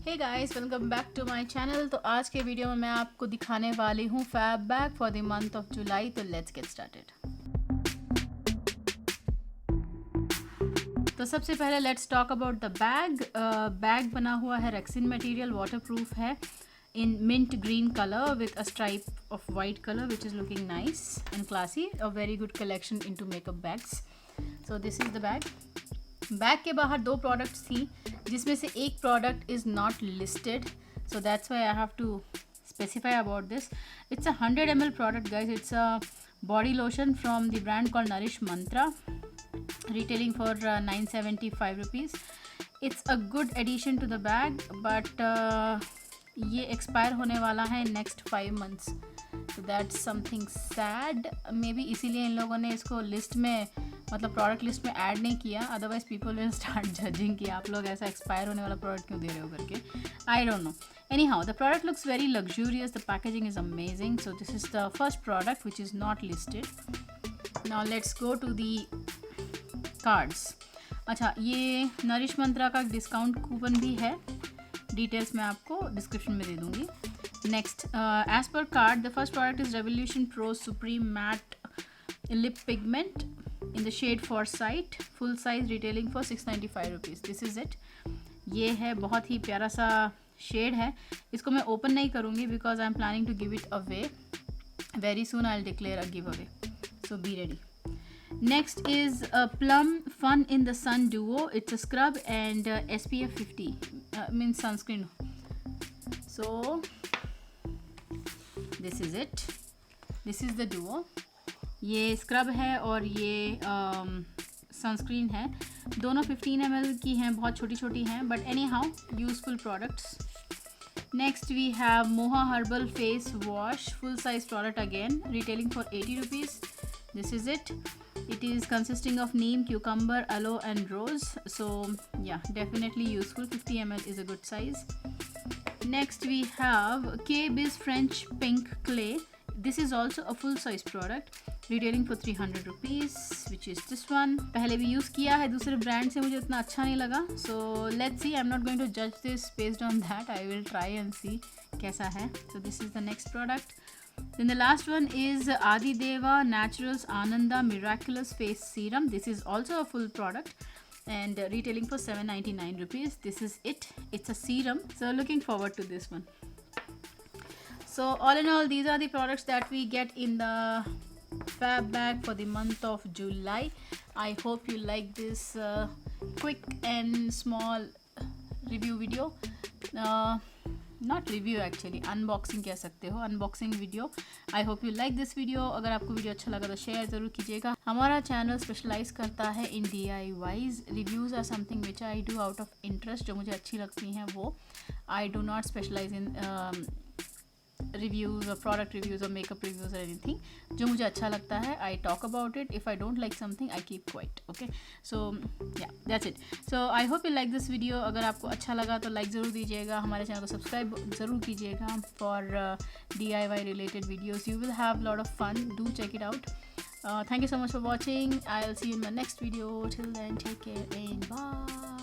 Hey guys, welcome back to my channel. तो आज के वीडियो में मैं आपको दिखाने वाली हूँ fab bag for the month of July. तो लेट्स गेट स्टार्टेड। तो सबसे पहले let's talk about the bag. Bag बना हुआ है रेक्सिन मटेरियल, वाटरप्रूफ है, in mint green color with a stripe of white color which is looking nice and classy. A very good collection into makeup bags. So this is the bag. Bag के बाहर दो products थी जिसमें से एक product is not listed, so that's why I have to specify about this. It's a 100 ml product guys. It's a body lotion from the brand called Nourish Mantra, retailing for 975 rupees. It's a good addition to the bag, but ये expire होने वाला है next 5 months. So that's something sad. May be इसीलिए इन लोगों ने इसको list में, मतलब प्रोडक्ट लिस्ट में ऐड नहीं किया. Otherwise people will start judging कि आप लोग ऐसा एक्सपायर होने वाला प्रोडक्ट क्यों दे रहे हो करके. I don't know. Anyhow the product looks very luxurious. The packaging is amazing. So this is the first product which is not listed. Now let's go to the cards. अच्छा, ये nourish मंत्रा का discount coupon भी है. Details मैं आपको description में दे दूँगी. Next, as per card the first product is Revolution Pro Supreme matte lip pigment in the shade Foresight, full size, retailing for 695 rupees. This is it. ये है बहुत ही प्यारा सा शेड है. इसको मैं ओपन नहीं करूँगी because I am planning to give it away. Very soon I will declare a giveaway, so be ready. Next is a Plum Fun in the Sun Duo. It's a scrub and SPF 50 means sunscreen. So this is it. This is the duo. ये scrub है और ये sunscreen है. दोनों 15 ml की हैं, बहुत छोटी छोटी हैं, but anyhow useful products. Next we have Moha herbal face wash, full size product again, retailing for 80 rupees. This is it. It is consisting of neem, cucumber, aloe and rose. So yeah, definitely useful. 50 ml is a good size. Next we have K-Biz French Pink Clay. This is also a full size product, retailing for 300 rupees, which is this one. पहले भी use किया है दूसरे brand से, मुझे उतना अच्छा नहीं लगा. So let's see. I'm not going to judge this based on that. I will try and see कैसा है. So this is the next product. Then the last one is Adideva Naturals Ananda Miraculous Face Serum. This is also a full product and retailing for 799 rupees. This is it. It's a serum. So looking forward to this one. So all in all, these are the products that we get in the Fab Bag for the month of July. I hope you like this quick and small review video. Not review actually, unboxing कह सकते हो, unboxing video. I hope you like this video. अगर आपको video अच्छा लगा तो share ज़रूर कीजिएगा. हमारा चैनल स्पेशलाइज करता है in DIYs. Reviews are something which I do out of interest. जो मुझे अच्छी लगती हैं वो. I do not specialize in reviews or product reviews or makeup reviews or anything. जो मुझे अच्छा लगता है I talk about it. If I don't like something I keep quiet. Okay, so yeah, that's it. So I hope you like this video. अगर आपको अच्छा लगा तो लाइक ज़रूर दीजिएगा. हमारे चैनल को सब्सक्राइब ज़रूर कीजिएगा for DIY related videos. You will have lot of fun. Do check it out. Thank you so much for watching. I'll see you in my next video. Till then, take care and bye.